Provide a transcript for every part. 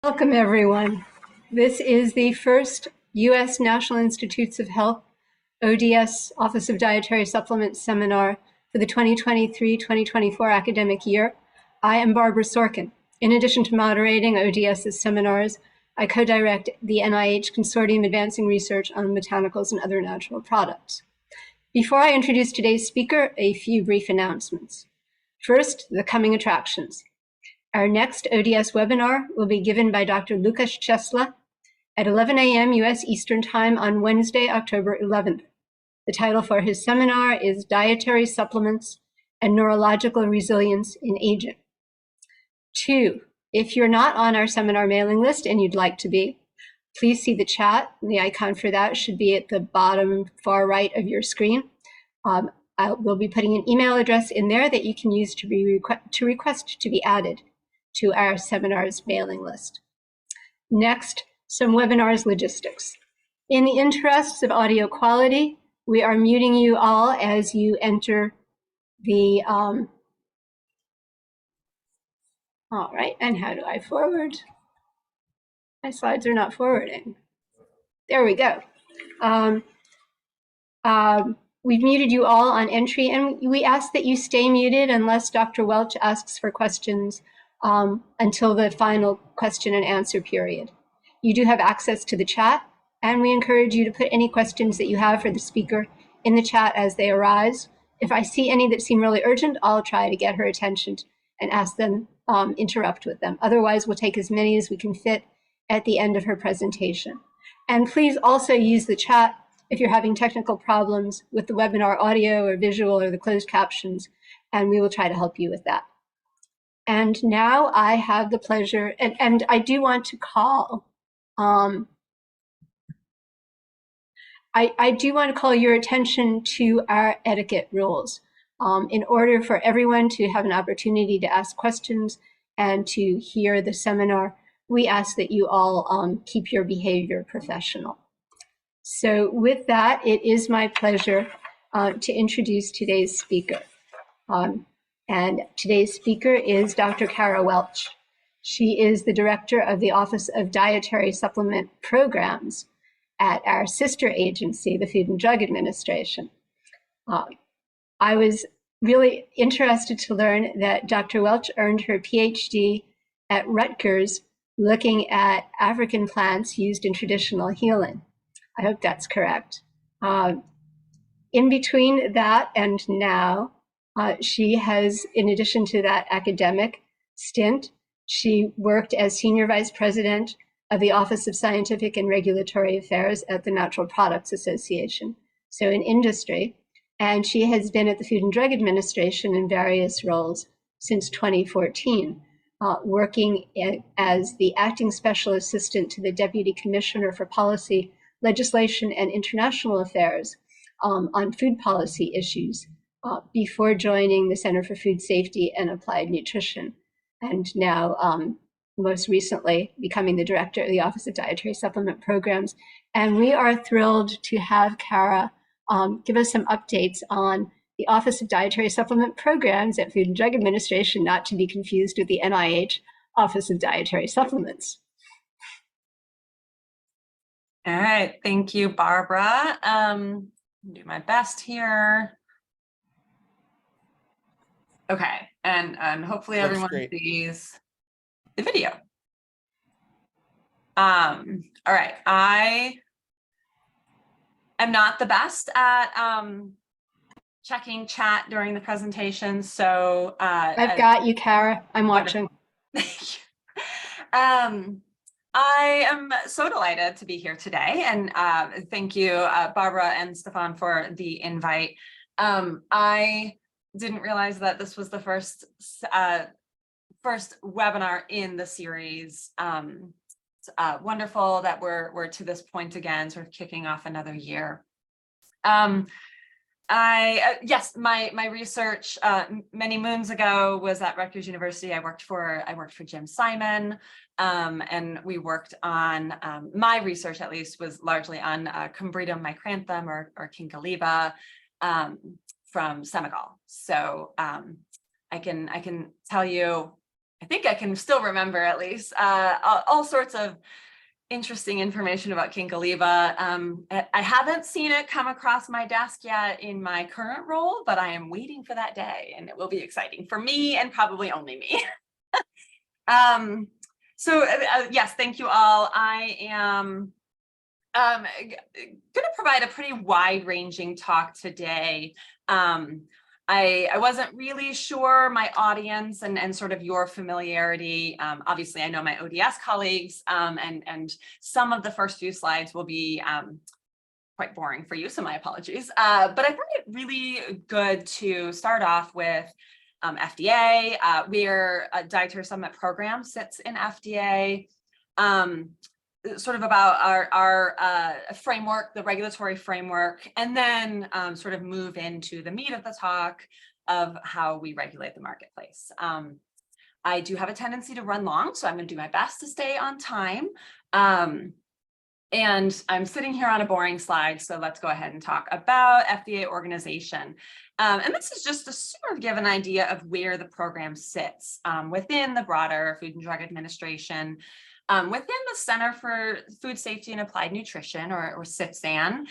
Welcome, everyone. This is the first U.S. National Institutes of Health ODS Office of Dietary Supplements seminar for the 2023-2024 academic year. I am Barbara Sorkin. In addition to moderating ODS's seminars, I co-direct the NIH Consortium Advancing Research on Botanicals and Other Natural Products. Before I introduce today's speaker, a few brief announcements. First, the coming attractions. Our next ODS webinar will be given by Dr. Lukasz Czesla at 11 a.m. U.S. Eastern Time on Wednesday, October 11th. The title for his seminar is Dietary Supplements and Neurological Resilience in Aging. 2, if you're not on our seminar mailing list and you'd like to be, please see the chat. The icon for that should be at the bottom far right of your screen. We'll be putting an email address in there that you can use to request to be added to our seminars mailing list. Next, some webinars logistics. In the interests of audio quality, we are muting you all as you enter the, all right, and how do I forward? My slides are not forwarding. There we go. We've muted you all on entry, and we ask that you stay muted unless Dr. Welch asks for questions until the final question and answer period. You do have access to the chat, and we encourage you to put any questions that you have for the speaker in the chat as they arise. If I see any that seem really urgent, I'll try to get her attention and ask them, interrupt with them. Otherwise, we'll take as many as we can fit at the end of her presentation. And please also use the chat if you're having technical problems with the webinar audio or visual or the closed captions, and we will try to help you with that. And now I have the pleasure, and I do want to call, I do want to call your attention to our etiquette rules. In order for everyone to have an opportunity to ask questions and to hear the seminar, we ask that you all keep your behavior professional. So with that, it is my pleasure to introduce today's speaker. And today's speaker is Dr. Cara Welch. She is the director of the Office of Dietary Supplement Programs at our sister agency, the Food and Drug Administration. I was really interested to learn that Dr. Welch earned her Ph.D. at Rutgers looking at African plants used in traditional healing. I hope that's correct. In between that and now, she has, in addition to that academic stint, she worked as Senior Vice President of the Office of Scientific and Regulatory Affairs at the Natural Products Association, so in industry. And she has been at the Food and Drug Administration in various roles since 2014, working as the Acting Special Assistant to the Deputy Commissioner for Policy, Legislation, and International Affairs on food policy issues before joining the Center for Food Safety and Applied Nutrition, and now most recently becoming the director of the Office of Dietary Supplement Programs. And we are thrilled to have Cara give us some updates on the Office of Dietary Supplement Programs at Food and Drug Administration, not to be confused with the NIH Office of Dietary Supplements. All right, thank you, Barbara. Do my best here. Okay, and hopefully everyone sees the video. All right, I am not the best at checking chat during the presentation, so I've got you, Cara. I'm watching. Thank you. I am so delighted to be here today, and thank you, Barbara and Stefan, for the invite. I didn't realize that this was the first webinar in the series. It's wonderful that we're to this point again, sort of kicking off another year. Yes, my research many moons ago was at Rutgers University. I worked for Jim Simon, and we worked on my research, at least, was largely on Combretum micranthum or Kingaliba from Senegal. So I can tell you I think I can still remember at least all sorts of interesting information about Kinkoliba. I haven't seen it come across my desk yet in my current role, but I am waiting for that day, and it will be exciting for me and probably only me. Yes, thank you all. I am going to provide a pretty wide-ranging talk today. I wasn't really sure my audience and sort of your familiarity. Obviously, I know my ODS colleagues, and some of the first few slides will be quite boring for you, so my apologies. But I thought it really good to start off with FDA. We're a Dietary Summit program sits in FDA. Sort of about our framework, the regulatory framework, and then sort of move into the meat of the talk of how we regulate the marketplace. I do have a tendency to run long, so I'm going to do my best to stay on time. And I'm sitting here on a boring slide, so let's go ahead and talk about FDA organization. And this is just to sort of give an idea of where the program sits within the broader Food and Drug Administration. Within the Center for Food Safety and Applied Nutrition, or CFSAN,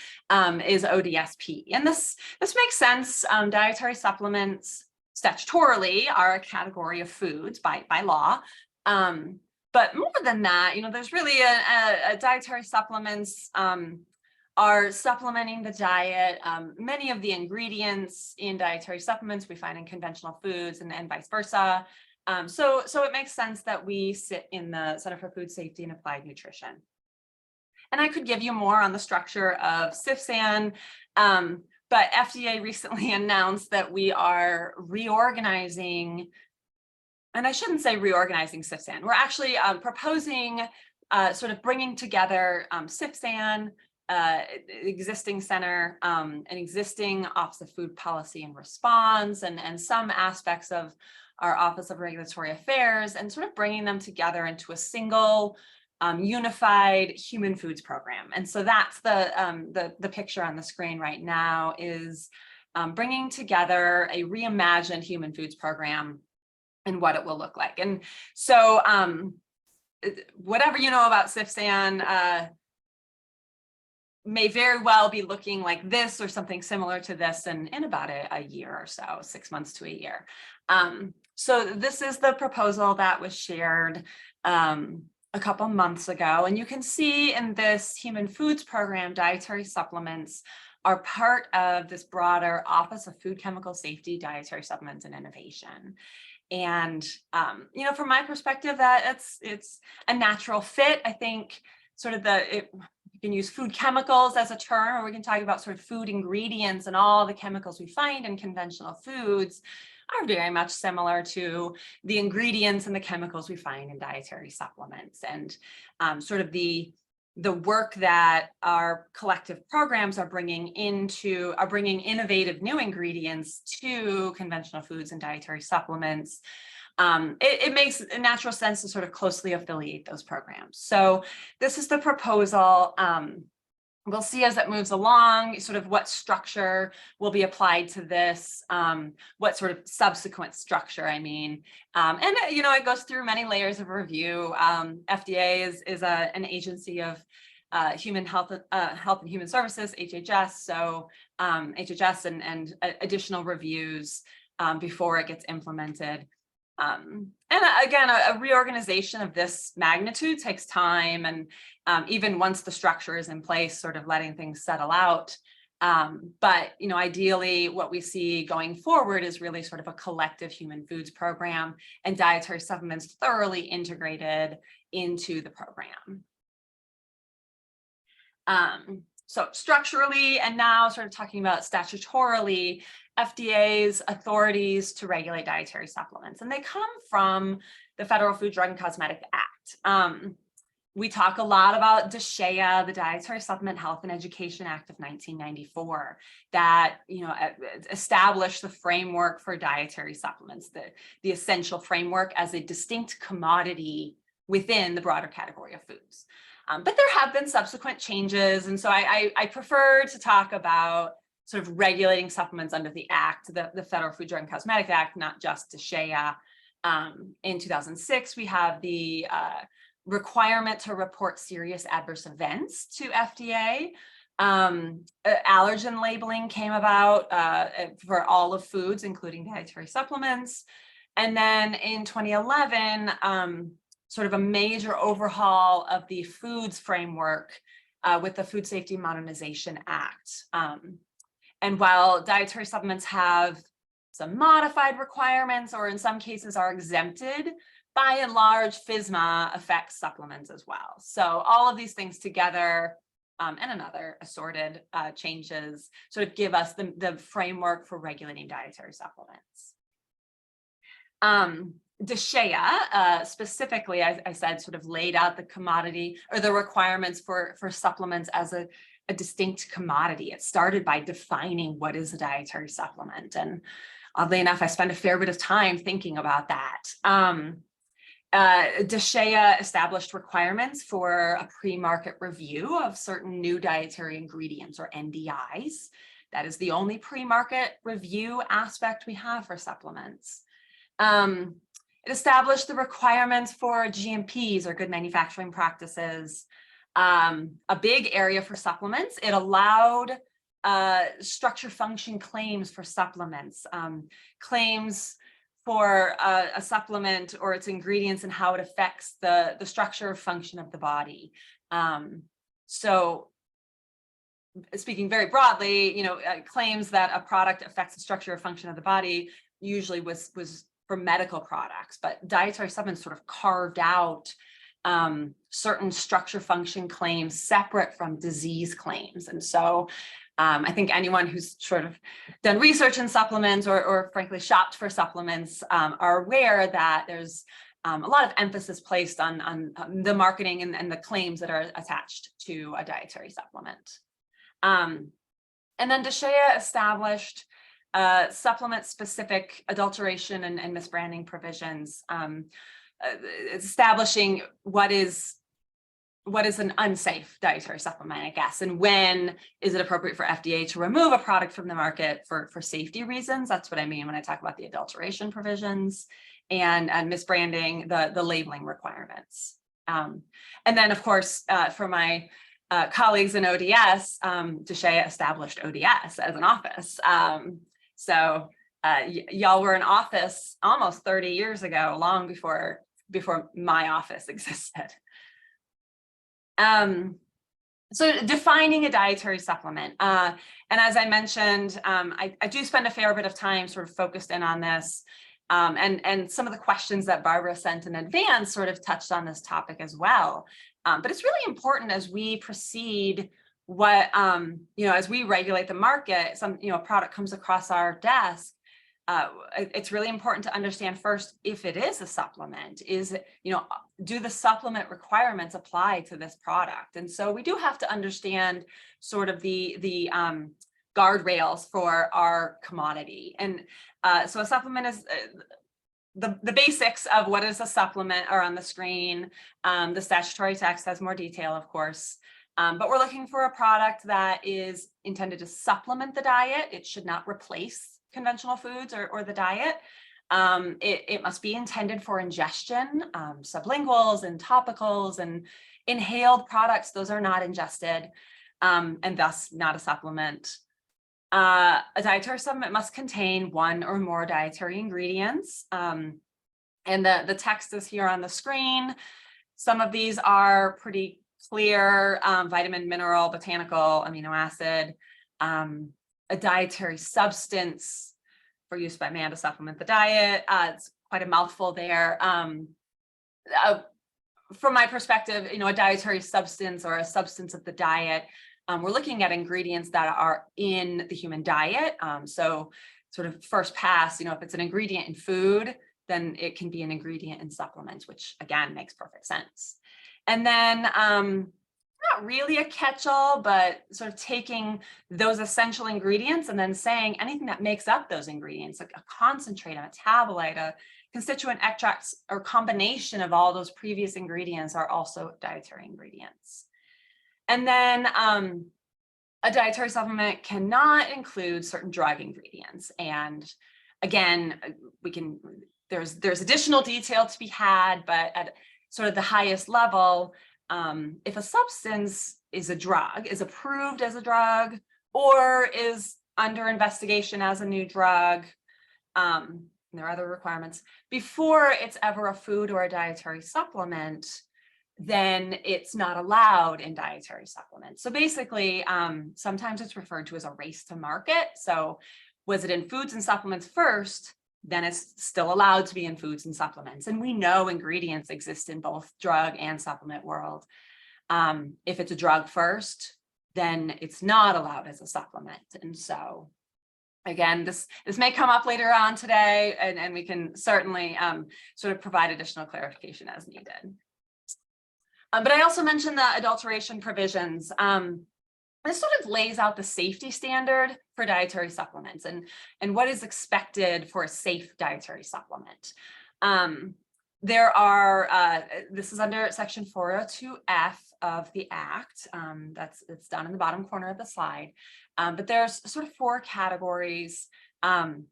is ODSP. And this makes sense. Dietary supplements statutorily are a category of foods by law. But more than that, there's really a dietary supplements are supplementing the diet. Many of the ingredients in dietary supplements we find in conventional foods and vice versa. So it makes sense that we sit in the Center for Food Safety and Applied Nutrition. And I could give you more on the structure of CFSAN, but FDA recently announced that we are reorganizing, and I shouldn't say reorganizing CFSAN. We're actually proposing sort of bringing together CFSAN, existing center, an existing Office of Food Policy and Response, and some aspects of our Office of Regulatory Affairs, and sort of bringing them together into a single unified human foods program. And so that's the picture on the screen right now is bringing together a reimagined human foods program and what it will look like. And so whatever you know about CFSAN may very well be looking like this or something similar to this in about a year or so, 6 months to a year. So this is the proposal that was shared a couple months ago. And you can see in this human foods program, dietary supplements are part of this broader Office of Food Chemical Safety, Dietary Supplements and Innovation. And, from my perspective, that it's a natural fit. I think sort of you can use food chemicals as a term, or we can talk about sort of food ingredients, and all the chemicals we find in conventional foods are very much similar to the ingredients and the chemicals we find in dietary supplements. And sort of the work that our collective programs are bringing innovative new ingredients to conventional foods and dietary supplements. It makes a natural sense to sort of closely affiliate those programs. So this is the proposal. We'll see as it moves along, sort of what structure will be applied to this, what sort of subsequent structure, I mean. And, it goes through many layers of review. FDA is an agency of Human Health and Human Services, HHS, so HHS and additional reviews before it gets implemented. And again, a reorganization of this magnitude takes time, and even once the structure is in place, sort of letting things settle out. But ideally, what we see going forward is really sort of a collective human foods program and dietary supplements thoroughly integrated into the program. So structurally, and now sort of talking about statutorily, FDA's authorities to regulate dietary supplements, and they come from the Federal Food, Drug, and Cosmetic Act. We talk a lot about DSHEA, the Dietary Supplement Health and Education Act of 1994, that established the framework for dietary supplements, the essential framework as a distinct commodity within the broader category of foods. But there have been subsequent changes, and so I prefer to talk about sort of regulating supplements under the Act, the Federal Food, Drug, and Cosmetic Act, not just DSHEA. In 2006, we have the requirement to report serious adverse events to FDA. Allergen labeling came about for all of foods, including dietary supplements. And then in 2011, sort of a major overhaul of the foods framework with the Food Safety Modernization Act. And while dietary supplements have some modified requirements, or in some cases are exempted, by and large, FSMA affects supplements as well. So all of these things together and another assorted changes sort of give us the framework for regulating dietary supplements. DSHEA specifically, I said, sort of laid out the commodity or the requirements for supplements as a distinct commodity. It started by defining what is a dietary supplement. And oddly enough, I spent a fair bit of time thinking about that. DSHEA established requirements for a pre-market review of certain new dietary ingredients, or NDIs. That is the only pre-market review aspect we have for supplements. It established the requirements for GMPs, or good manufacturing practices. A big area for supplements. It allowed structure function claims for supplements, claims for a supplement or its ingredients and how it affects the structure or function of the body. So speaking very broadly, claims that a product affects the structure or function of the body usually was for medical products, but dietary supplements sort of carved out certain structure function claims separate from disease claims. And so I think anyone who's sort of done research in supplements or frankly shopped for supplements are aware that there's a lot of emphasis placed on the marketing and the claims that are attached to a dietary supplement. And then DSHEA established supplement-specific adulteration and misbranding provisions, establishing what is an unsafe dietary supplement, I guess, and when is it appropriate for FDA to remove a product from the market for safety reasons. That's what I mean when I talk about the adulteration provisions and misbranding, the labeling requirements. And then, of course, for my colleagues in ODS, DSHEA established ODS as an office. So y'all were in office almost 30 years ago, long before my office existed. So defining a dietary supplement. And as I mentioned, I do spend a fair bit of time sort of focused in on this. And some of the questions that Barbara sent in advance sort of touched on this topic as well. But it's really important as we proceed, as we regulate the market, a product comes across our desk. It's really important to understand first if it is a supplement, do the supplement requirements apply to this product? And so we do have to understand sort of the guardrails for our commodity. And so a supplement is the basics of what is a supplement are on the screen. The statutory text has more detail, of course. But we're looking for a product that is intended to supplement the diet. It should not replace conventional foods or the diet. It must be intended for ingestion. Sublinguals and topicals and inhaled products, those are not ingested and thus not a supplement. A dietary supplement must contain one or more dietary ingredients. And the text is here on the screen. Some of these are pretty clear: vitamin, mineral, botanical, amino acid. A dietary substance for use by man to supplement the diet. It's quite a mouthful there. From my perspective, a dietary substance or a substance of the diet, we're looking at ingredients that are in the human diet. So sort of first pass, if it's an ingredient in food, then it can be an ingredient in supplements, which again makes perfect sense. And then not really a catch-all, but sort of taking those essential ingredients and then saying anything that makes up those ingredients, like a concentrate, a metabolite, a constituent extracts, or combination of all those previous ingredients are also dietary ingredients. And then a dietary supplement cannot include certain drug ingredients. And again, there's additional detail to be had, but at sort of the highest level, if a substance is a drug, is approved as a drug, or is under investigation as a new drug, there are other requirements, before it's ever a food or a dietary supplement, then it's not allowed in dietary supplements. So basically, sometimes it's referred to as a race to market. So was it in foods and supplements first? Then it's still allowed to be in foods and supplements. And we know ingredients exist in both drug and supplement world. If it's a drug first, then it's not allowed as a supplement. And so again, this may come up later on today, and we can certainly sort of provide additional clarification as needed. But I also mentioned the adulteration provisions. This sort of lays out the safety standard for dietary supplements and what is expected for a safe dietary supplement. There are, this is under section 402F of the Act. It's down in the bottom corner of the slide. But there's sort of 4 categories. F1A,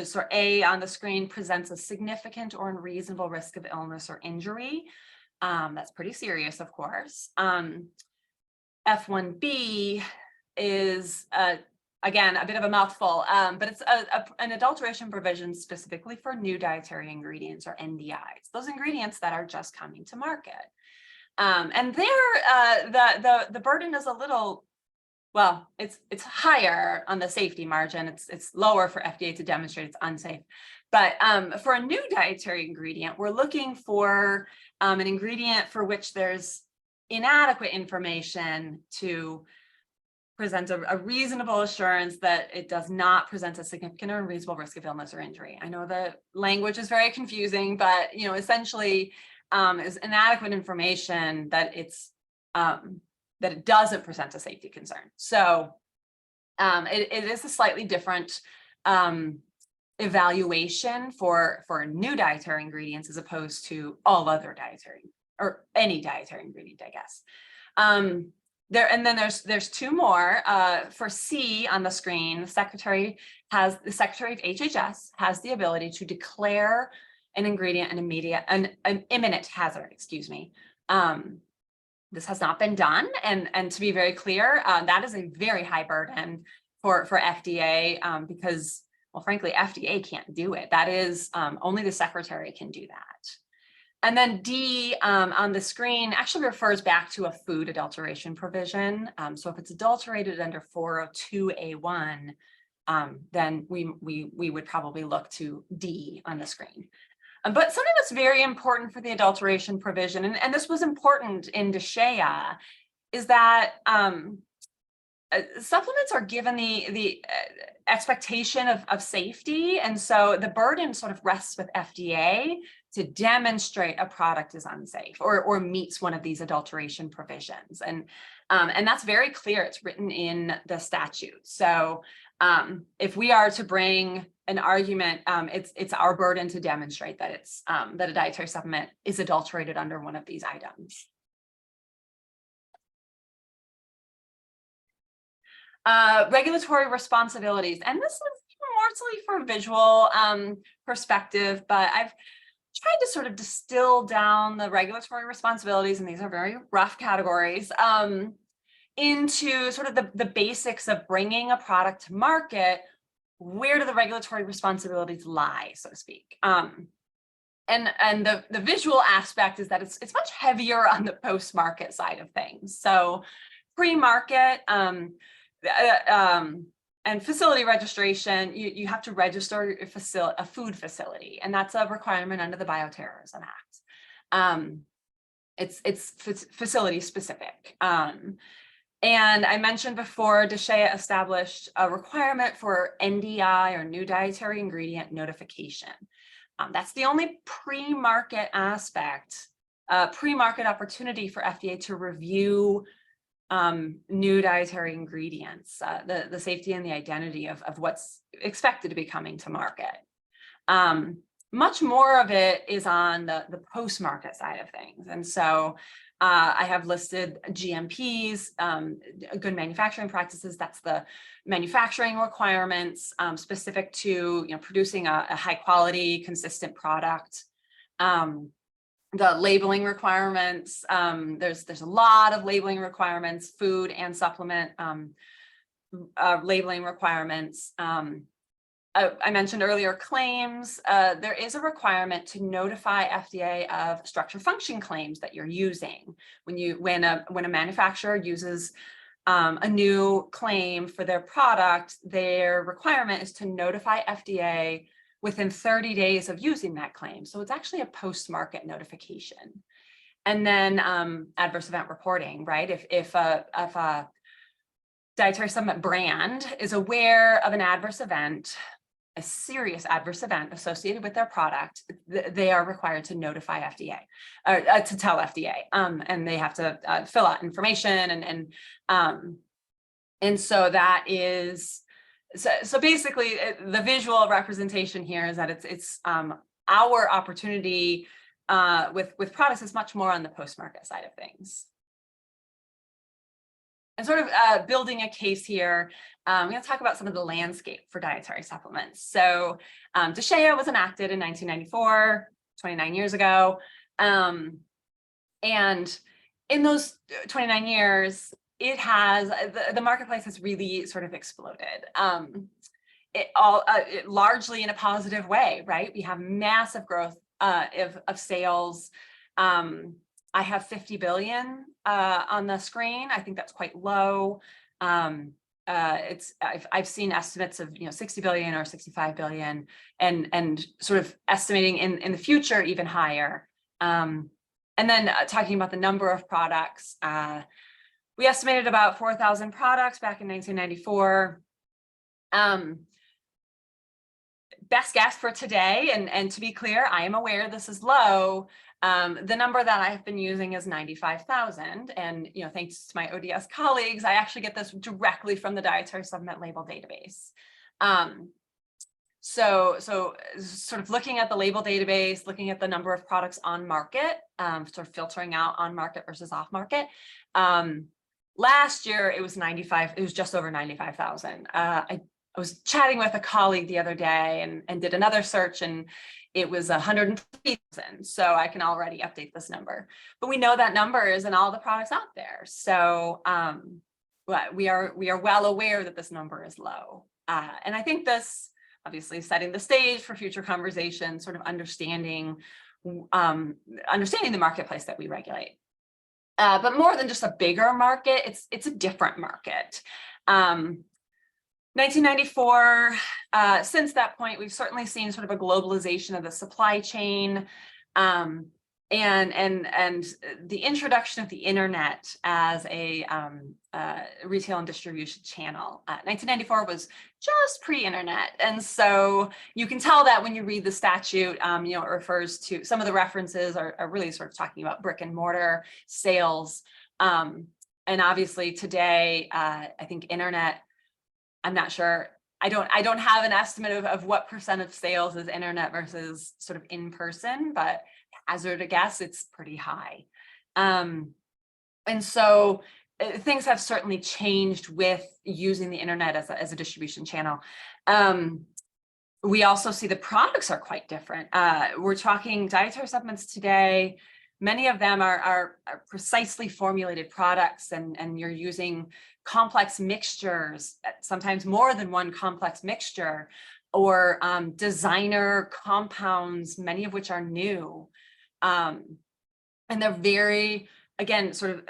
so A on the screen, presents a significant or unreasonable risk of illness or injury. That's pretty serious, of course. F1B is, again, a bit of a mouthful, but it's an adulteration provision specifically for new dietary ingredients, or NDIs, those ingredients that are just coming to market. And there, the burden is a little, well, it's higher on the safety margin. It's lower for FDA to demonstrate it's unsafe. But for a new dietary ingredient, we're looking for an ingredient for which there's inadequate information to present a reasonable assurance that it does not present a significant or unreasonable risk of illness or injury. I know the language is very confusing, but essentially is inadequate information that that it doesn't present a safety concern. So it is a slightly different evaluation for new dietary ingredients as opposed to all other dietary, or any dietary ingredient, I guess. And then there's 2 more. For C on the screen, the Secretary of HHS has the ability to declare an ingredient an imminent hazard, excuse me. This has not been done, and to be very clear, that is a very high burden for FDA, because, well, frankly, FDA can't do it. That is only the Secretary can do that. And then D on the screen actually refers back to a food adulteration provision. So if it's adulterated under 402A1, then we would probably look to D on the screen. But something that's very important for the adulteration provision, and this was important in DSHEA, is that supplements are given the expectation of safety. And so the burden sort of rests with FDA to demonstrate a product is unsafe or meets one of these adulteration provisions. And that's very clear. It's written in the statute. So if we are to bring an argument, it's our burden to demonstrate that that a dietary supplement is adulterated under one of these items. Regulatory responsibilities, and this is mostly for visual perspective, but I've tried to sort of distill down the regulatory responsibilities, and these are very rough categories, into sort of the basics of bringing a product to market. Where do the regulatory responsibilities lie, so to speak? And the visual aspect is that it's much heavier on the post-market side of things. So pre-market and facility registration, you have to register a food facility, and that's a requirement under the Bioterrorism Act. It's facility specific. And I mentioned before, DSHEA established a requirement for NDI, or new dietary ingredient notification. That's the only pre-market aspect, pre-market opportunity for FDA to review new dietary ingredients, the safety and the identity of what's expected to be coming to market. Much more of it is on the post-market side of things. And so I have listed GMPs, good manufacturing practices. That's the manufacturing requirements specific to producing a high quality, consistent product. The labeling requirements. There's a lot of labeling requirements, food and supplement labeling requirements. I mentioned earlier claims. There is a requirement to notify FDA of structure function claims that you're using. When a manufacturer uses a new claim for their product, their requirement is to notify FDA within 30 days of using that claim. So it's actually a post-market notification. And then adverse event reporting, right? If a dietary supplement brand is aware of an adverse event, a serious adverse event associated with their product, they are required to notify FDA, or to tell FDA, and they have to fill out information, and so that is so basically the visual representation here is that it's our opportunity with products is much more on the post-market side of things. And sort of building a case here, I'm going to talk about some of the landscape for dietary supplements. So DSHEA was enacted in 1994, 29 years ago. And in those 29 years, it has, the marketplace has really sort of exploded. Largely in a positive way, right? We have massive growth of sales. I have 50 billion on the screen. I think that's quite low. I've seen estimates of 60 billion or 65 billion, and sort of estimating in the future even higher. And then talking about the number of products, we estimated about 4,000 products back in 1994. Best guess for today, and to be clear, I am aware this is low. The number that I've been using is 95,000, and thanks to my ODS colleagues, I actually get this directly from the Dietary Supplement Label database. So sort of looking at the label database, looking at the number of products on market, sort of filtering out on market versus off market. Last year it was 95. It was just over 95,000. I was chatting with a colleague the other day and did another search, and it was 103,000. So I can already update this number, but we know that number isn't all the products out there. So we are well aware that this number is low. And I think this obviously setting the stage for future conversation, sort of understanding the marketplace that we regulate. But more than just a bigger market, it's a different market. 1994, since that point, we've certainly seen sort of a globalization of the supply chain, and the introduction of the internet as a retail and distribution channel. 1994 was just pre-internet, and so you can tell that when you read the statute. It refers to some of the references are really sort of talking about brick and mortar sales, and obviously today, I think internet. I'm not sure. I don't have an estimate of what percent of sales is internet versus sort of in person, but hazard a guess, it's pretty high. And so things have certainly changed with using the internet as a distribution channel. We also see the products are quite different. We're talking dietary supplements today. Many of them are precisely formulated products, and you're using complex mixtures, sometimes more than one complex mixture, or designer compounds, many of which are new. And they're very, again, sort of,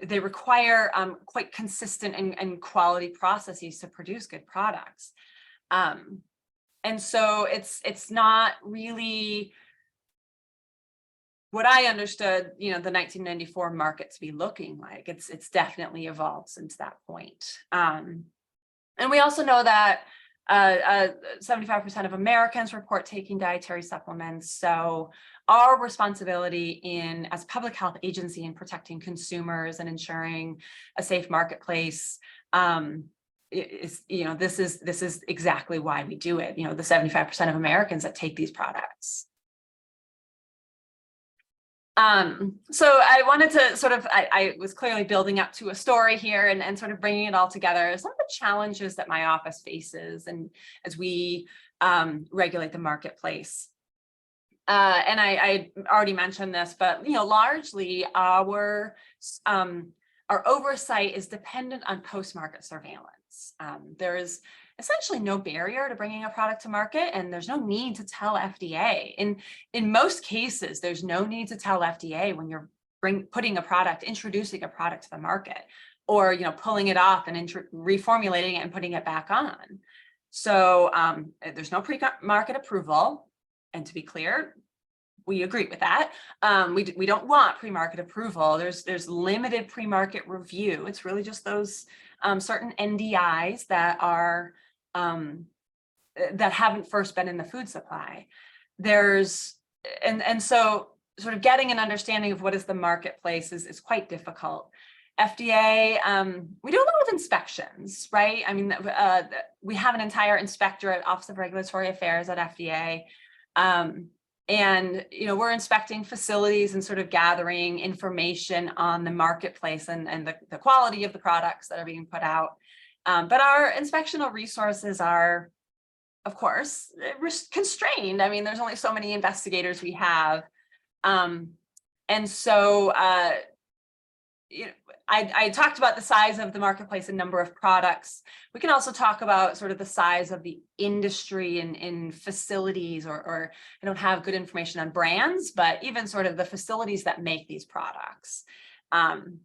they require quite consistent and quality processes to produce good products. And so it's not really what I understood, the 1994 market to be looking like. It's definitely evolved since that point. And we also know that 75% of Americans report taking dietary supplements. So our responsibility as a public health agency in protecting consumers and ensuring a safe marketplace this is exactly why we do it. The 75% of Americans that take these products. So I wanted to sort of, I was clearly building up to a story here and sort of bringing it all together. Some of the challenges that my office faces and as we regulate the marketplace. And I already mentioned this, but largely our oversight is dependent on post-market surveillance. There is essentially no barrier to bringing a product to market, and there's no need to tell FDA. In most cases, there's no need to tell FDA when you're introducing a product to the market, or pulling it off and reformulating it and putting it back on. So there's no pre-market approval. And to be clear, we agree with that. We don't want pre-market approval. There's limited pre-market review. It's really just those certain NDIs that are that haven't first been in the food supply. And so sort of getting an understanding of what is the marketplace is quite difficult. FDA, we do a lot of inspections, right? I mean, we have an entire inspectorate, Office of Regulatory Affairs at FDA. And we're inspecting facilities and sort of gathering information on the marketplace and the quality of the products that are being put out. But our inspectional resources are, of course, constrained. I mean, there's only so many investigators we have. And so I talked about the size of the marketplace and number of products. We can also talk about sort of the size of the industry in facilities, or I don't have good information on brands, but even sort of the facilities that make these products. And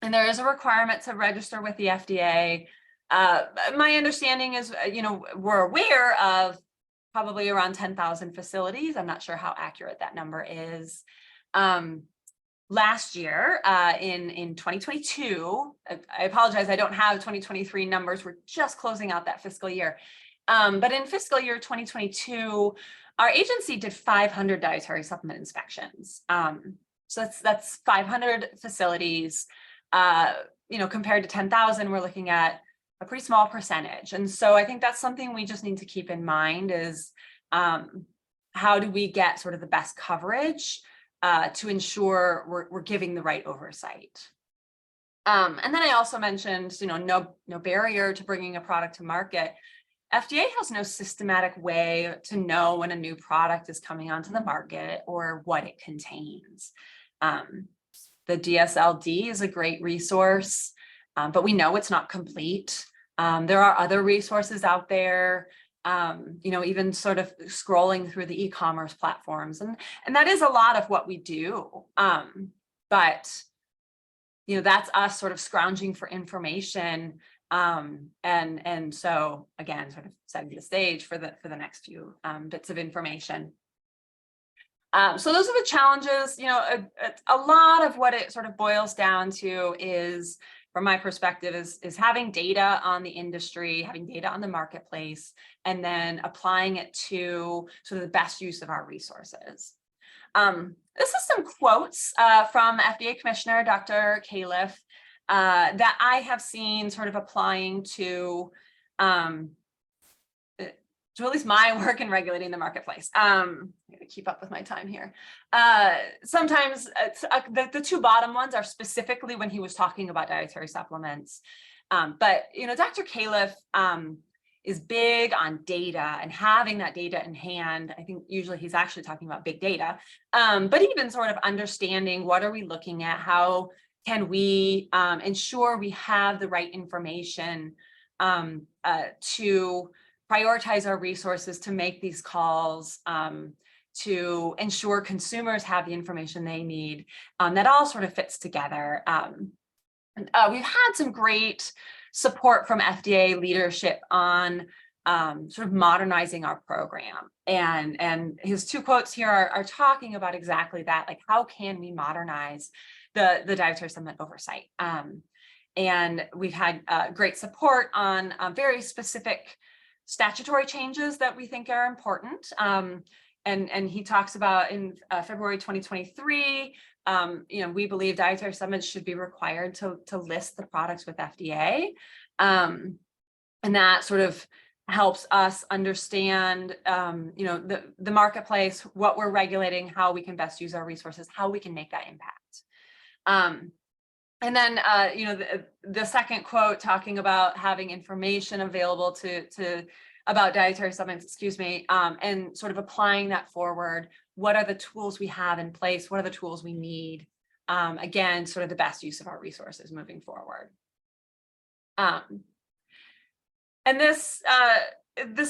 there is a requirement to register with the FDA. My understanding is, we're aware of probably around 10,000 facilities. I'm not sure how accurate that number is. Last year, in 2022, I apologize, I don't have 2023 numbers. We're just closing out that fiscal year. But in fiscal year 2022, our agency did 500 dietary supplement inspections. So that's 500 facilities. Compared to 10,000, we're looking at a pretty small percentage. And so I think that's something we just need to keep in mind is how do we get sort of the best coverage to ensure we're giving the right oversight. And then I also mentioned, no barrier to bringing a product to market. FDA has no systematic way to know when a new product is coming onto the market or what it contains. The DSLD is a great resource, but we know it's not complete. There are other resources out there. Even sort of scrolling through the e-commerce platforms, and that is a lot of what we do. But that's us sort of scrounging for information, and so again, sort of setting the stage for the next few bits of information. So those are the challenges. A lot of what it sort of boils down to is, from my perspective, is having data on the industry, having data on the marketplace, and then applying it to sort of the best use of our resources. This is some quotes from FDA Commissioner Dr. Califf that I have seen sort of applying to at least my work in regulating the marketplace. I'm going to keep up with my time here. Sometimes the two bottom ones are specifically when he was talking about dietary supplements. But Dr. Califf is big on data and having that data in hand. I think usually he's actually talking about big data, but even sort of understanding what are we looking at, how can we ensure we have the right information to prioritize our resources to make these calls, to ensure consumers have the information they need. That all sort of fits together. We've had some great support from FDA leadership on sort of modernizing our program. And his two quotes here are talking about exactly that, like how can we modernize the dietary supplement oversight? And we've had great support on very specific statutory changes that we think are important. And he talks about in February 2023, we believe dietary supplements should be required to list the products with FDA. And that sort of helps us understand, the marketplace, what we're regulating, how we can best use our resources, how we can make that impact. And then, the second quote talking about having information available about dietary supplements, and sort of applying that forward. What are the tools we have in place? What are the tools we need? Again, sort of the best use of our resources moving forward. And this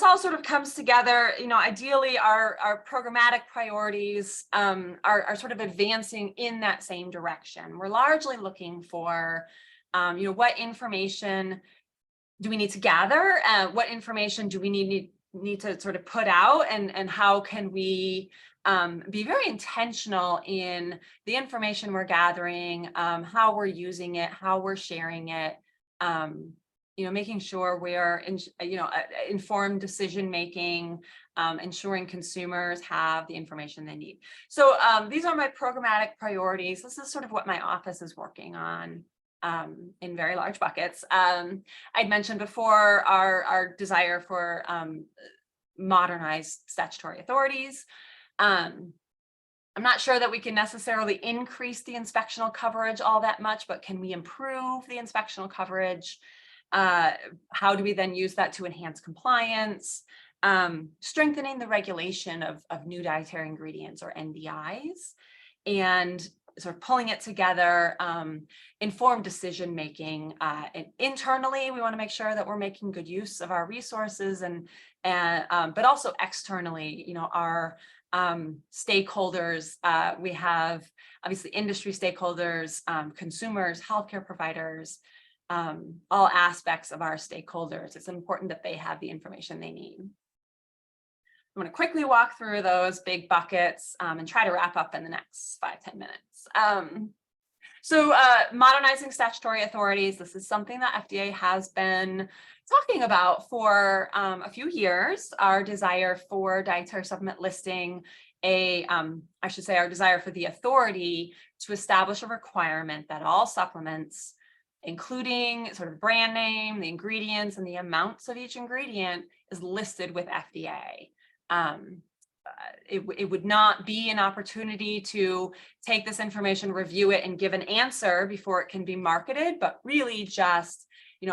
all sort of comes together, ideally our programmatic priorities are sort of advancing in that same direction. We're largely looking for, what information do we need to gather? What information do we need to sort of put out, and how can we be very intentional in the information we're gathering, how we're using it, how we're sharing it, making sure we're informed decision making, ensuring consumers have the information they need. So these are my programmatic priorities. This is sort of what my office is working on in very large buckets. I'd mentioned before our desire for modernized statutory authorities. I'm not sure that we can necessarily increase the inspectional coverage all that much, but can we improve the inspectional coverage? How do we then use that to enhance compliance? Strengthening the regulation of new dietary ingredients, or NDIs, and sort of pulling it together, informed decision making. And internally, we want to make sure that we're making good use of our resources, but also externally, our stakeholders. We have obviously industry stakeholders, consumers, healthcare providers, all aspects of our stakeholders. It's important that they have the information they need. I'm going to quickly walk through those big buckets and try to wrap up in the next 5-10 minutes. So modernizing statutory authorities. This is something that FDA has been talking about for a few years. Our desire for dietary supplement listing, our desire for the authority to establish a requirement that all supplements, including sort of brand name, the ingredients, and the amounts of each ingredient, is listed with FDA. It would not be an opportunity to take this information, review it, and give an answer before it can be marketed, but really just,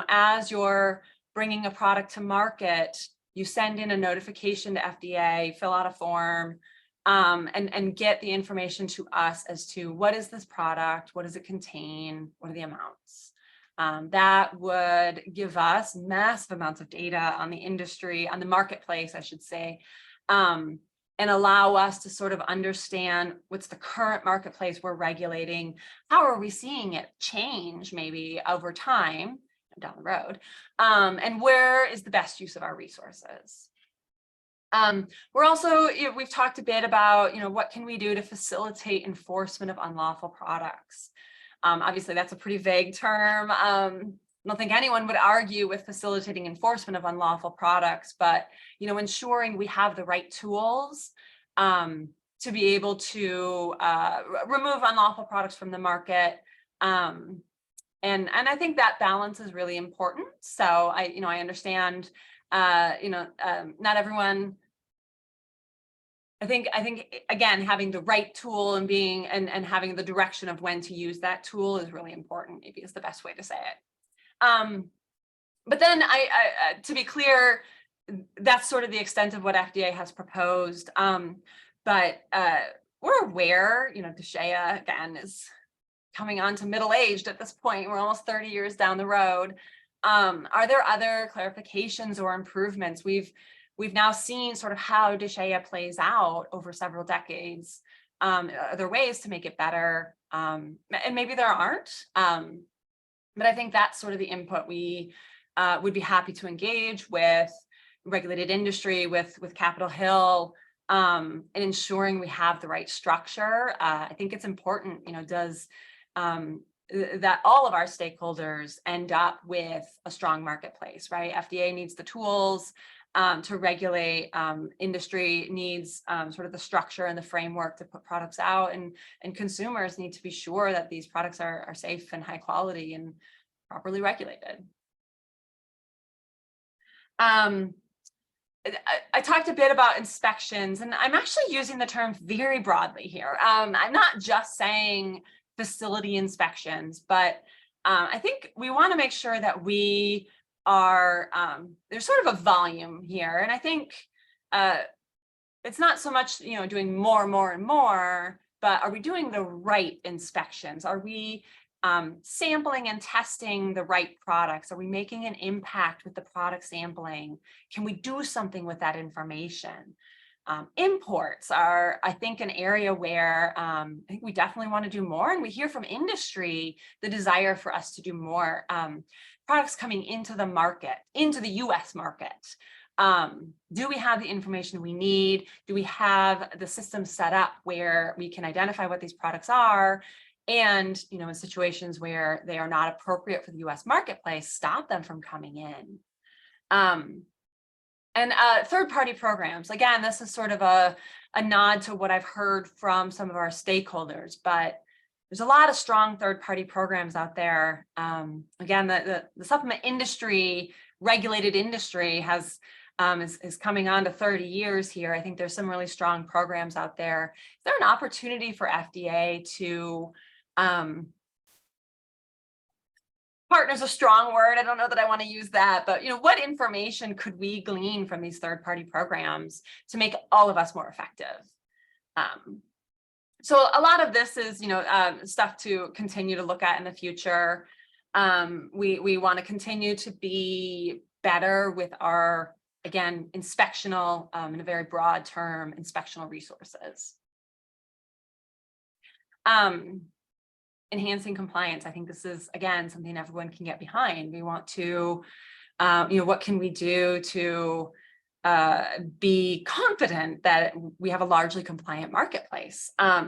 as you're bringing a product to market, you send in a notification to FDA, fill out a form, and get the information to us as to what is this product, what does it contain, what are the amounts. That would give us massive amounts of data on the industry, on the marketplace, I should say, and allow us to sort of understand what's the current marketplace we're regulating, how are we seeing it change maybe over time down the road, and where is the best use of our resources. We're also, we've talked a bit about, what can we do to facilitate enforcement of unlawful products. Obviously, that's a pretty vague term. I don't think anyone would argue with facilitating enforcement of unlawful products, but ensuring we have the right tools to be able to remove unlawful products from the market. And I think that balance is really important. So I understand, not everyone. I think again, having the right tool and and having the direction of when to use that tool is really important. Maybe is the best way to say it. But then to be clear, that's sort of the extent of what FDA has proposed. But we're aware, DSHEA again is coming on to middle-aged at this point. We're almost 30 years down the road. Are there other clarifications or improvements? We've now seen sort of how DSHEA plays out over several decades. Are there ways to make it better? And maybe there aren't. But I think that's sort of the input we would be happy to engage with regulated industry, with Capitol Hill, and ensuring we have the right structure. I think it's important, that all of our stakeholders end up with a strong marketplace, right? FDA needs the tools to regulate, industry needs sort of the structure and the framework to put products out, and consumers need to be sure that these products are safe and high quality and properly regulated. I talked a bit about inspections, and I'm actually using the term very broadly here. I'm not just saying facility inspections, but I think we want to make sure that we are, there's sort of a volume here. And I think it's not so much, doing more and more, but are we doing the right inspections? Are we sampling and testing the right products? Are we making an impact with the product sampling? Can we do something with that information? Imports are, I think, an area where I think we definitely want to do more. And we hear from industry the desire for us to do more. Products coming into the market, into the US market. Do we have the information we need? Do we have the system set up where we can identify what these products are? And, in situations where they are not appropriate for the US marketplace, stop them from coming in. And third-party programs, again, this is sort of a nod to what I've heard from some of our stakeholders, but there's a lot of strong third-party programs out there. Again, the supplement industry, regulated industry is coming on to 30 years here. I think there's some really strong programs out there. Is there an opportunity for FDA to partner's a strong word. I don't know that I want to use that, but what information could we glean from these third-party programs to make all of us more effective? So a lot of this is, stuff to continue to look at in the future. We want to continue to be better with our, again, inspectional, in a very broad term, inspectional resources. Enhancing compliance. I think this is, again, something everyone can get behind. We want to, what can we do to be confident that we have a largely compliant marketplace? I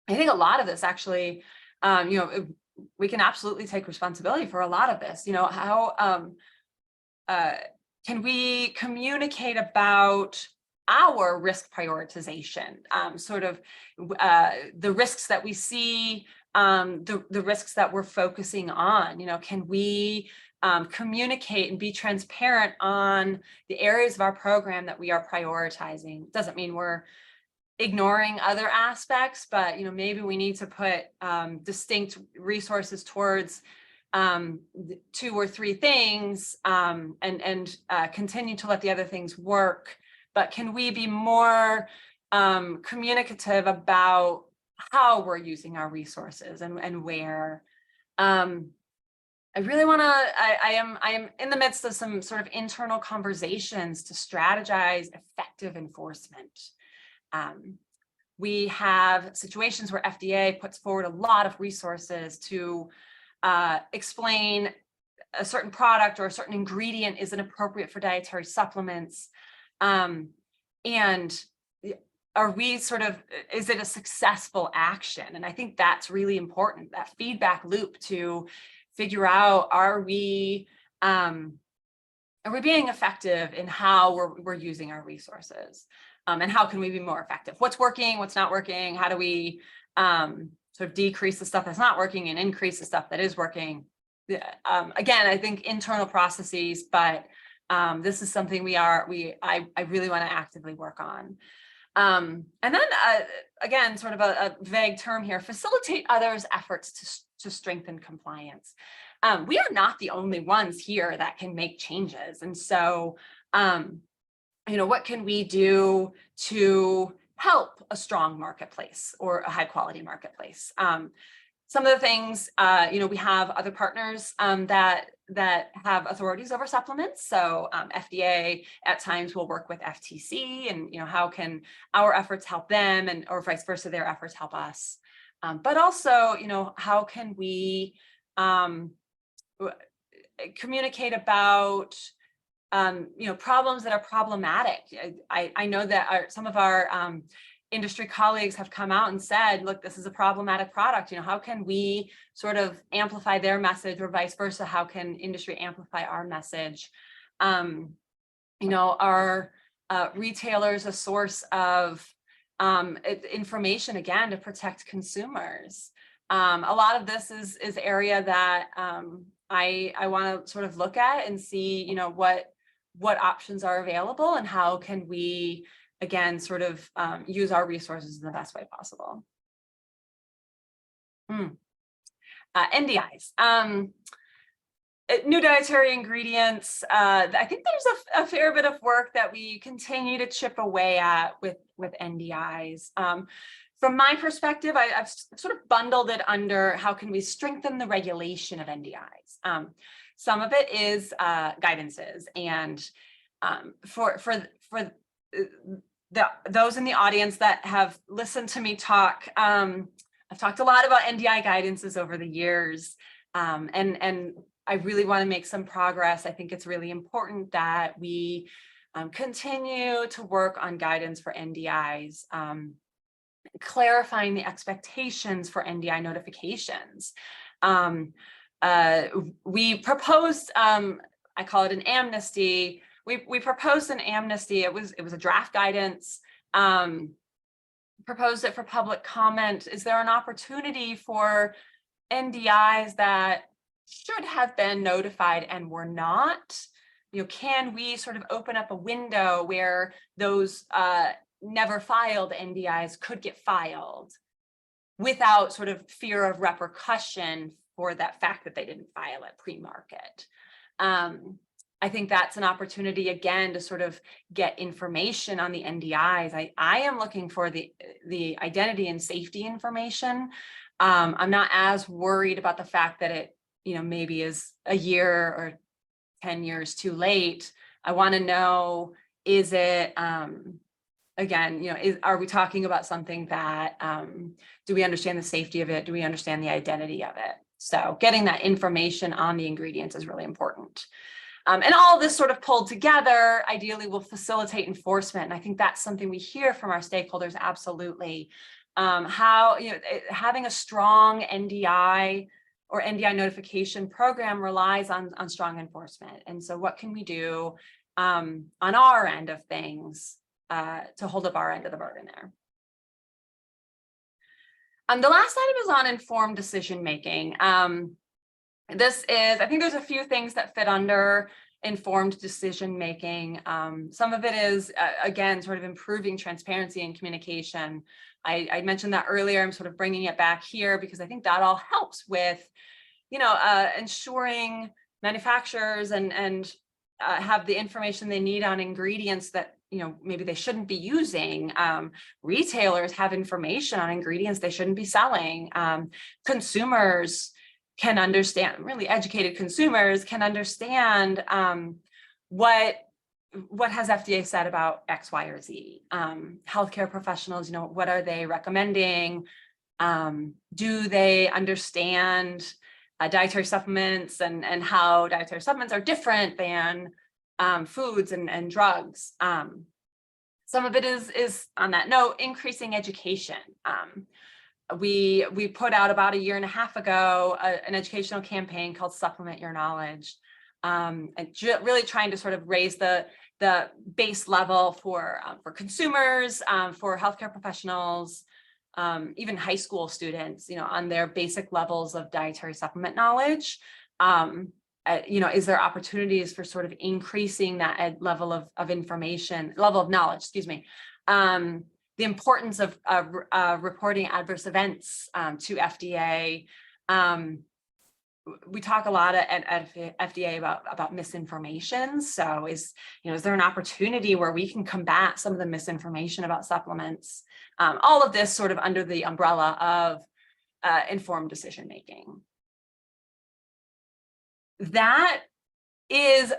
think a lot of this actually, we can absolutely take responsibility for a lot of this. How can we communicate about our risk prioritization, sort of the risks that we see, the risks that we're focusing on? Can we communicate and be transparent on the areas of our program that we are prioritizing? Doesn't mean we're ignoring other aspects, but maybe we need to put distinct resources towards 2 or 3 things, and continue to let the other things work. But can we be more communicative about how we're using our resources and where? I really want to, I am in the midst of some sort of internal conversations to strategize effective enforcement. We have situations where FDA puts forward a lot of resources to explain a certain product or a certain ingredient isn't appropriate for dietary supplements. And are we is it a successful action? And I think that's really important, that feedback loop to figure out, are we being effective in how we're using our resources? And how can we be more effective? What's working, what's not working? How do we sort of decrease the stuff that's not working and increase the stuff that is working? Again, I think internal processes, but this is something I really want to actively work on. And then again, sort of a vague term here, facilitate others' efforts to strengthen compliance. We are not the only ones here that can make changes. And so, what can we do to help a strong marketplace or a high quality marketplace? Some of the things, we have other partners that have authorities over supplements. So FDA at times will work with FTC, and how can our efforts help them, and or vice versa, their efforts help us. But also, how can we communicate about problems that are problematic? I know that some of our industry colleagues have come out and said, look, this is a problematic product. How can we sort of amplify their message, or vice versa? How can industry amplify our message? Are retailers a source of information, again, to protect consumers? A lot of this is area that I want to sort of look at and see, what options are available and how can we, again, sort of use our resources in the best way possible. NDIs. New dietary ingredients. I think there's a fair bit of work that we continue to chip away at with NDIs. From my perspective, I've sort of bundled it under how can we strengthen the regulation of NDIs. Some of it is guidances, and for those in the audience that have listened to me talk, I've talked a lot about NDI guidances over the years, and I really want to make some progress. I think it's really important that we continue to work on guidance for NDIs, clarifying the expectations for NDI notifications. We proposed, I call it an amnesty. We proposed an amnesty. It was a draft guidance. Proposed it for public comment. Is there an opportunity for NDIs that should have been notified and were not? Can we sort of open up a window where those never filed NDIs could get filed without sort of fear of repercussion for that fact that they didn't file it pre-market? I think that's an opportunity, again, to sort of get information on the NDIs. I am looking for the identity and safety information. I'm not as worried about the fact that it, maybe is a year or 10 years too late. I want to know, is it, again, are we talking about something that, do we understand the safety of it? Do we understand the identity of it? So getting that information on the ingredients is really important. And all this sort of pulled together, ideally, will facilitate enforcement. And I think that's something we hear from our stakeholders, absolutely. Having a strong NDI or NDI notification program relies on strong enforcement. And so what can we do on our end of things to hold up our end of the bargain there? The last item is on informed decision-making. I think there's a few things that fit under informed decision-making. Some of it is, again, sort of improving transparency and communication. I mentioned that earlier. I'm sort of bringing it back here because I think that all helps with, ensuring manufacturers and have the information they need on ingredients that, maybe they shouldn't be using. Retailers have information on ingredients they shouldn't be selling. Consumers can understand, really educated consumers can understand what has FDA said about X, Y, or Z. Healthcare professionals, what are they recommending? Do they understand dietary supplements and how dietary supplements are different than foods and drugs? Some of it is on that note, increasing education. We put out about a year and a half ago an educational campaign called Supplement Your Knowledge, and really trying to sort of raise the base level for consumers, for healthcare professionals, even high school students, on their basic levels of dietary supplement knowledge. Is there opportunities for sort of increasing that level of information, level of knowledge, excuse me. The importance of reporting adverse events to FDA. We talk a lot at FDA about misinformation. So is there an opportunity where we can combat some of the misinformation about supplements? All of this sort of under the umbrella of informed decision making. That is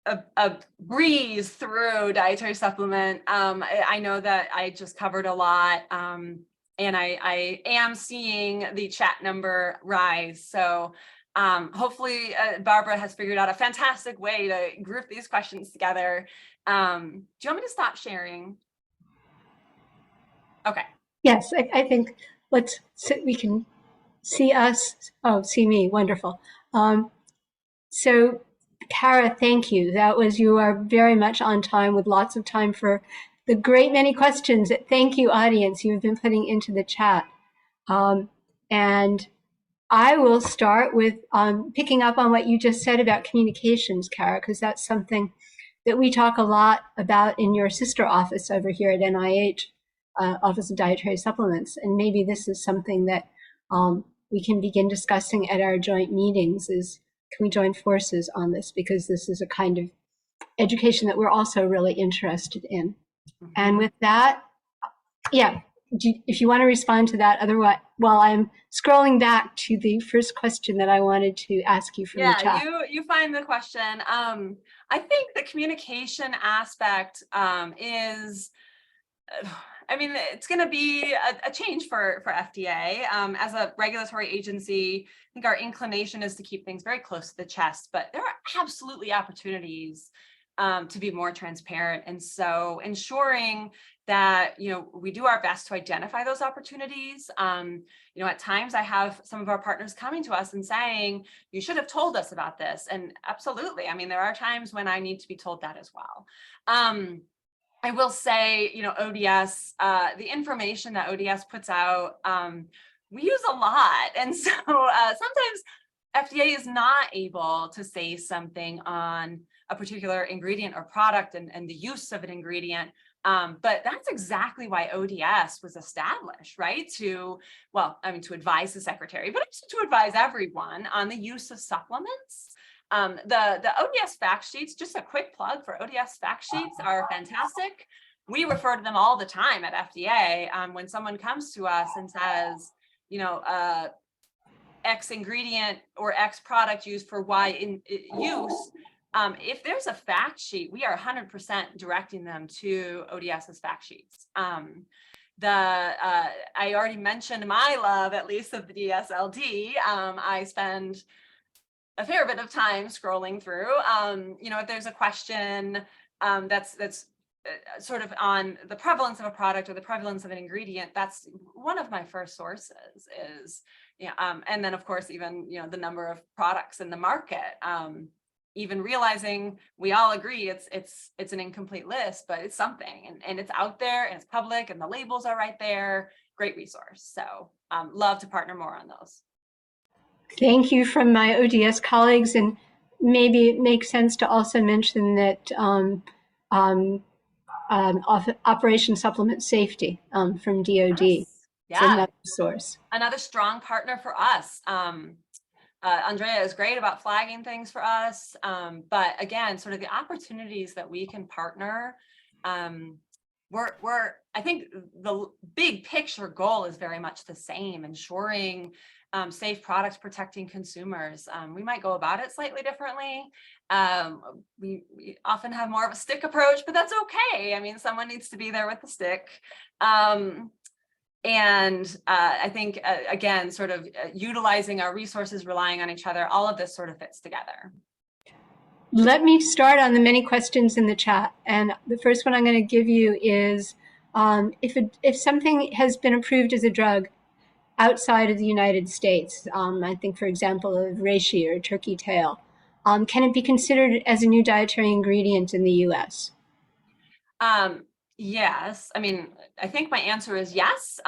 a breeze through dietary supplement. I know that I just covered a lot, and I am seeing the chat number rise. So hopefully Barbara has figured out a fantastic way to group these questions together. Do you want me to stop sharing? Okay. Yes, I think we can see us. Oh, see me. Wonderful. So Cara, thank you. You are very much on time with lots of time for the great many questions. Thank you, audience, you've been putting into the chat. And I will start with picking up on what you just said about communications, Cara, because that's something that we talk a lot about in your sister office over here at NIH, Office of Dietary Supplements. And maybe this is something that we can begin discussing at our joint meetings is, can we join forces on this? Because this is a kind of education that we're also really interested in. Mm-hmm. And with that, yeah, if you want to respond to that, otherwise, while I'm scrolling back to the first question that I wanted to ask you from the chat. You find the question. I think the communication aspect is, I mean, it's going to be a change for FDA. As a regulatory agency, I think our inclination is to keep things very close to the chest, but there are absolutely opportunities to be more transparent. And so ensuring that, we do our best to identify those opportunities. At times I have some of our partners coming to us and saying, you should have told us about this. And absolutely, I mean, there are times when I need to be told that as well. I will say, ODS, the information that ODS puts out, we use a lot. And so sometimes FDA is not able to say something on a particular ingredient or product and the use of an ingredient. But that's exactly why ODS was established, right? To advise the secretary, but also to advise everyone on the use of supplements. The ODS fact sheets, just a quick plug for ODS fact sheets, are fantastic. We refer to them all the time at FDA. When someone comes to us and says, X ingredient or X product used for Y use, if there's a fact sheet, we are 100% directing them to ODS's fact sheets. I already mentioned my love, at least, of the DSLD. I spend a fair bit of time scrolling through. If there's a question that's sort of on the prevalence of a product or the prevalence of an ingredient, that's one of my first sources. And then of course even the number of products in the market. Even realizing we all agree it's an incomplete list, but it's something, and it's out there and it's public and the labels are right there. Great resource. So love to partner more on those. Thank you from my ODS colleagues, and maybe it makes sense to also mention that Operation Supplement Safety from DoD. Yes. Yeah. Is another source. Another strong partner for us. Andrea is great about flagging things for us. But again, sort of the opportunities that we can partner, I think the big picture goal is very much the same, ensuring safe products, protecting consumers. We might go about it slightly differently. We often have more of a stick approach, but that's okay. I mean, someone needs to be there with the stick. And I think, again, sort of utilizing our resources, relying on each other, all of this sort of fits together. Let me start on the many questions in the chat. And the first one I'm going to give you is, if something has been approved as a drug outside of the United States, I think, for example, of reishi or turkey tail, can it be considered as a new dietary ingredient in the US? Yes. I mean, I think my answer is yes,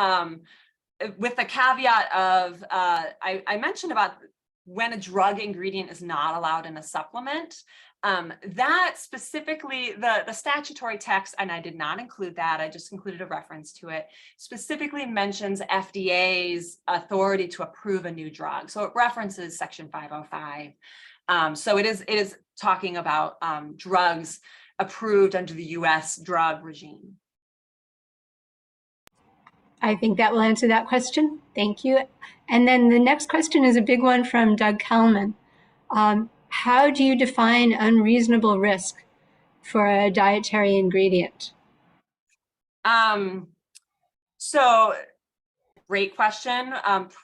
with the caveat of, I mentioned about when a drug ingredient is not allowed in a supplement. That specifically, the statutory text, and I did not include that, I just included a reference to it, specifically mentions FDA's authority to approve a new drug. So it references Section 505. So it is talking about drugs approved under the US drug regime. I think that will answer that question. Thank you. And then the next question is a big one from Doug Kalman. How do you define unreasonable risk for a dietary ingredient? So great question.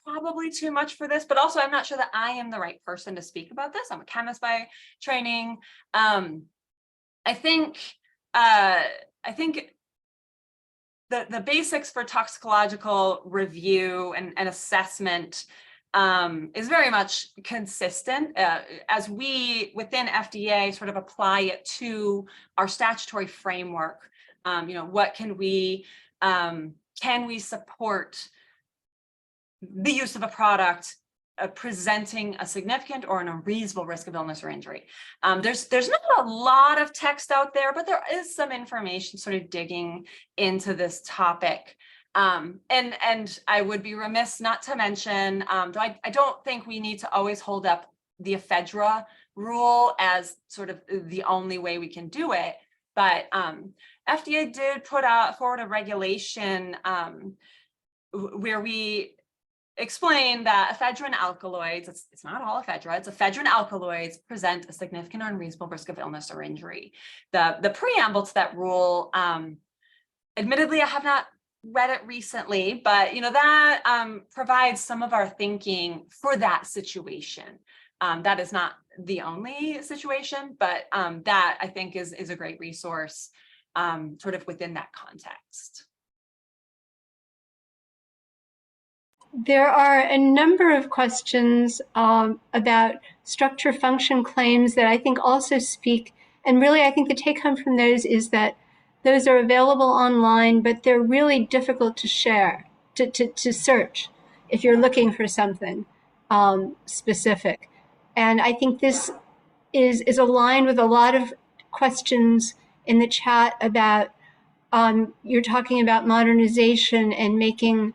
Probably too much for this, but also I'm not sure that I am the right person to speak about this. I'm a chemist by training. I think the basics for toxicological review and assessment is very much consistent as we within FDA sort of apply it to our statutory framework. What can we support the use of a product presenting a significant or an unreasonable risk of illness or injury. There's not a lot of text out there, but there is some information sort of digging into this topic. And I would be remiss not to mention, I don't think we need to always hold up the ephedra rule as sort of the only way we can do it. But FDA did put forward a regulation where we explain that ephedrine alkaloids, it's not all ephedra, it's ephedrine alkaloids present a significant or unreasonable risk of illness or injury. The preamble to that rule, admittedly, I have not read it recently, but that provides some of our thinking for that situation. That is not the only situation, but that I think is a great resource sort of within that context. There are a number of questions about structure function claims that I think also speak, and really I think the take home from those is that those are available online, but they're really difficult to share, to search if you're looking for something specific. And I think this is aligned with a lot of questions in the chat about, you're talking about modernization and making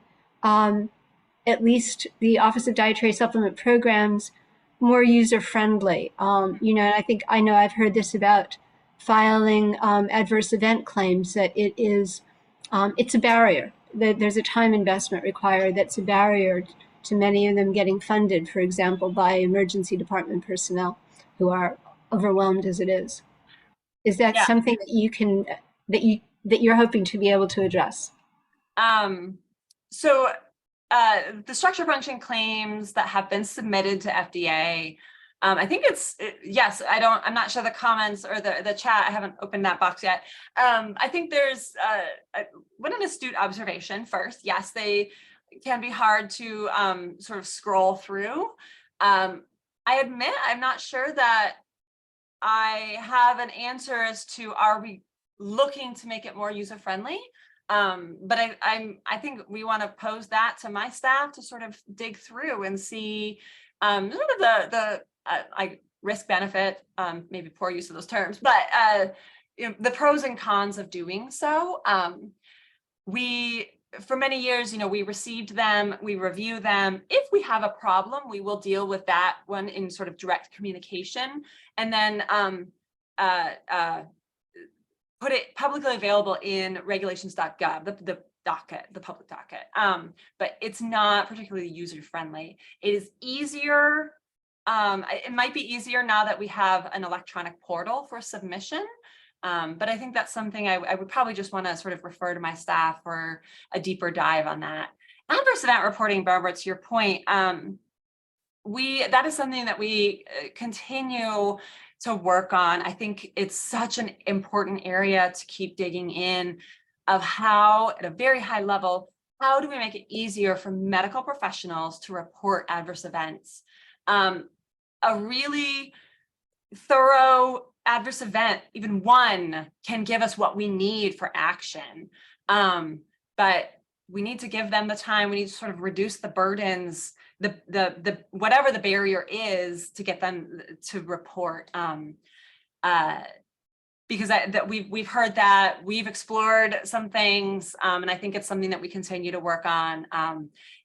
at least the Office of Dietary Supplement Programs more user-friendly. And I know I've heard this about filing adverse event claims, that it's a barrier. That there's a time investment required that's a barrier to many of them getting funded, for example, by emergency department personnel who are overwhelmed as it is. Is that something that you're hoping to be able to address? So the structure function claims that have been submitted to FDA, I think yes, I'm not sure the comments or the chat, I haven't opened that box yet. I think there's what an astute observation first. Yes, they can be hard to sort of scroll through. I admit I'm not sure that I have an answer as to, are we looking to make it more user-friendly? But I think we want to pose that to my staff to sort of dig through and see sort of the risk benefit, maybe poor use of those terms, but the pros and cons of doing so. For many years, we received them, we review them. If we have a problem, we will deal with that one in sort of direct communication, and then put it publicly available in regulations.gov, the docket, the public docket. But it's not particularly user-friendly. It is easier. It might be easier now that we have an electronic portal for submission. But I think that's something I would probably just want to sort of refer to my staff for a deeper dive on that. Adverse event reporting, Barbara, to your point, that is something that we continue to work on. I think it's such an important area to keep digging in, of how, at a very high level, how do we make it easier for medical professionals to report adverse events? A really thorough adverse event, even one, can give us what we need for action. But we need to give them the time. We need to sort of reduce the burdens, the whatever the barrier is, to get them to report. Because we've heard that, we've explored some things, and I think it's something that we continue to work on.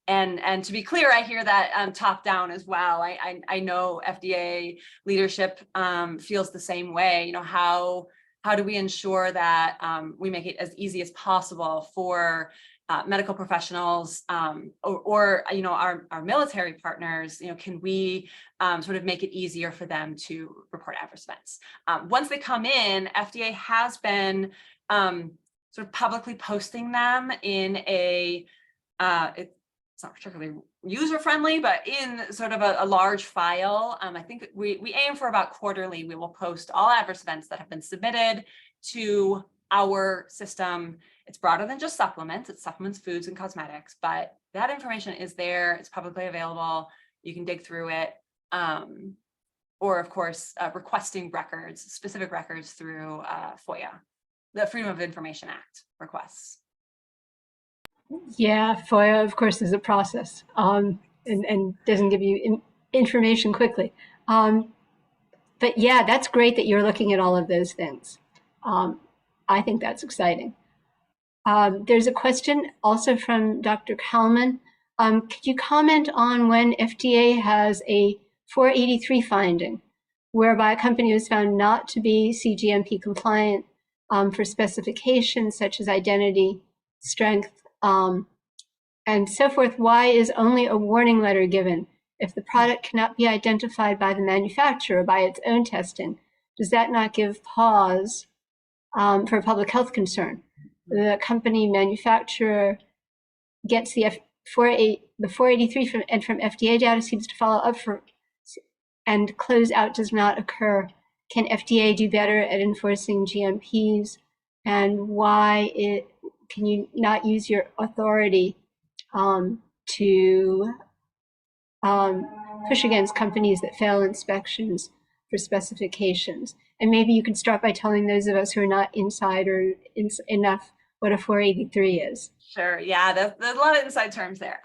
And to be clear, I hear that top down as well. I know FDA leadership feels the same way. How do we ensure that we make it as easy as possible for medical professionals or our military partners? Can we sort of make it easier for them to report adverse events? Once they come in, FDA has been sort of publicly posting them in it's not particularly user-friendly, but in sort of a large file. I think we aim for about quarterly. We will post all adverse events that have been submitted to our system. It's broader than just supplements. It's supplements, foods, and cosmetics, but that information is there. It's publicly available. You can dig through it. Or of course, requesting records, specific records through FOIA, the Freedom of Information Act requests. Yeah, FOIA, of course, is a process. and doesn't give you information quickly. But yeah, that's great that you're looking at all of those things. Um, I think that's exciting. There's a question also from Dr. Kalman. Could you comment on when FDA has a 483 finding whereby a company was found not to be CGMP compliant for specifications such as identity, strength, and so forth? Why is only a warning letter given? If the product cannot be identified by the manufacturer by its own testing, does that not give pause for a public health concern? The company manufacturer gets the 483 from FDA data, seems to follow up for, and closeout does not occur. Can FDA do better at enforcing GMPs? And why can you not use your authority to push against companies that fail inspections for specifications? And maybe you could start by telling those of us who are not inside or enough what a 483 is. Sure. Yeah, there's a lot of inside terms there.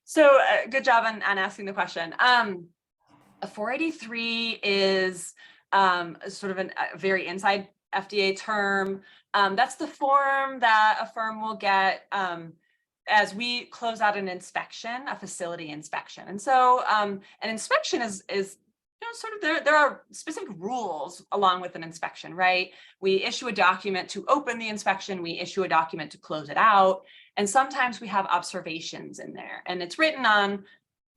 So good job on asking the question. A 483 is sort of a very inside FDA term. That's the form that a firm will get as we close out an inspection, a facility inspection. And so an inspection is sort of there are specific rules along with an inspection, right? We issue a document to open the inspection, we issue a document to close it out, and sometimes we have observations in there, and it's written on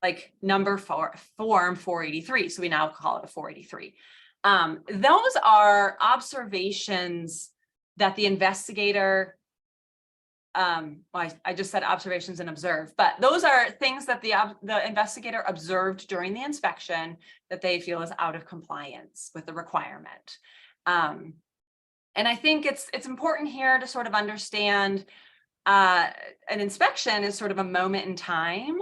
like number form 483, so we now call it a 483. Those are observations that the investigator well, I just said observations and observe, but those are things that the investigator observed during the inspection that they feel is out of compliance with the requirement. And I think it's important here to sort of understand an inspection is sort of a moment in time.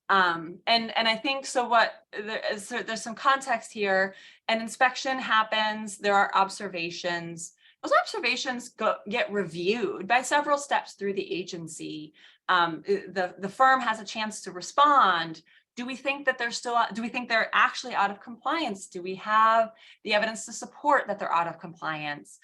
And I think so there's some context here. An inspection happens, there are observations. Those observations get reviewed by several steps through the agency. The firm has a chance to respond. Do we think that do we think they're actually out of compliance? Do we have the evidence to support that they're out of compliance?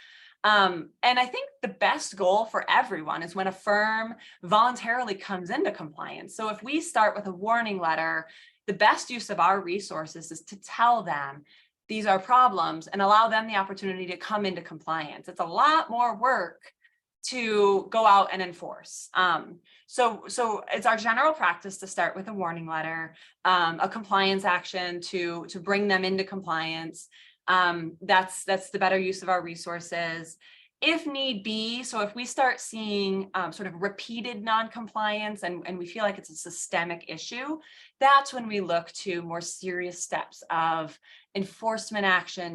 And I think the best goal for everyone is when a firm voluntarily comes into compliance. So if we start with a warning letter, the best use of our resources is to tell them these are problems and allow them the opportunity to come into compliance. It's a lot more work to go out and enforce. So it's our general practice to start with a warning letter, a compliance action to bring them into compliance. That's the better use of our resources. If need be, so if we start seeing sort of repeated non-compliance and we feel like it's a systemic issue, that's when we look to more serious steps of enforcement action.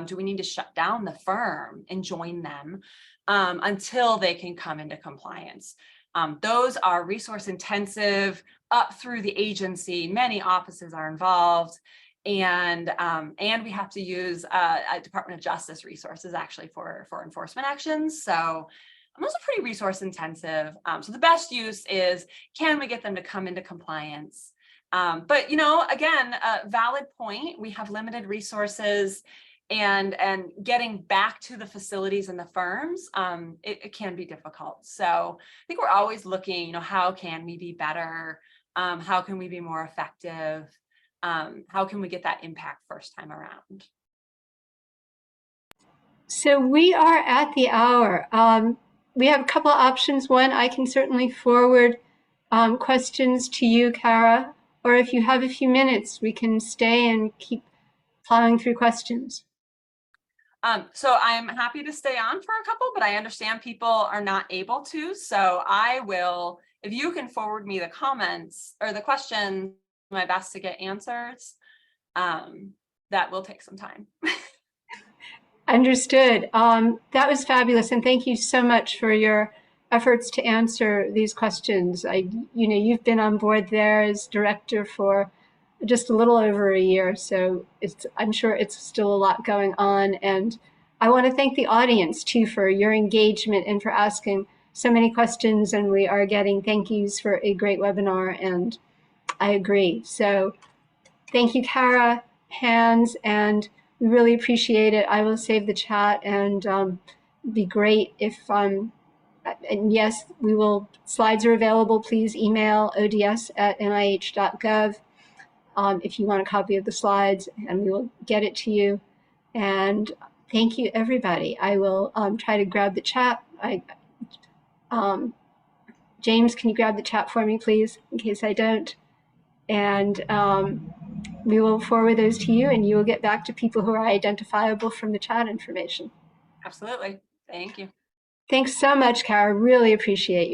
Do we need to shut down the firm and join them until they can come into compliance? Those are resource intensive up through the agency. Many offices are involved. And we have to use a Department of Justice resources actually for enforcement actions. So those are pretty resource intensive. So the best use is, can we get them to come into compliance? But again, a valid point. We have limited resources, and getting back to the facilities and the firms, it can be difficult. So I think we're always looking, how can we be better? How can we be more effective? How can we get that impact first time around? So we are at the hour. We have a couple of options. One, I can certainly forward questions to you, Cara, or if you have a few minutes, we can stay and keep plowing through questions. So I'm happy to stay on for a couple, but I understand people are not able to. So I will, if you can forward me the comments or the questions, my best to get answers. That will take some time. Understood. That was fabulous, and thank you so much for your efforts to answer these questions. You've been on board there as director for just a little over a year, so I'm sure it's still a lot going on. And I want to thank the audience too for your engagement and for asking so many questions. And we are getting thank yous for a great webinar. And I agree. So thank you, Cara, Hans, and we really appreciate it. I will save the chat, and it'd be great if, and yes, we will, slides are available. Please email ods@nih.gov if you want a copy of the slides, and we will get it to you. And thank you, everybody. I will try to grab the chat. James, can you grab the chat for me, please, in case I don't? And we will forward those to you, and you will get back to people who are identifiable from the chat information. Absolutely. Thank you. Thanks so much, Cara. Really appreciate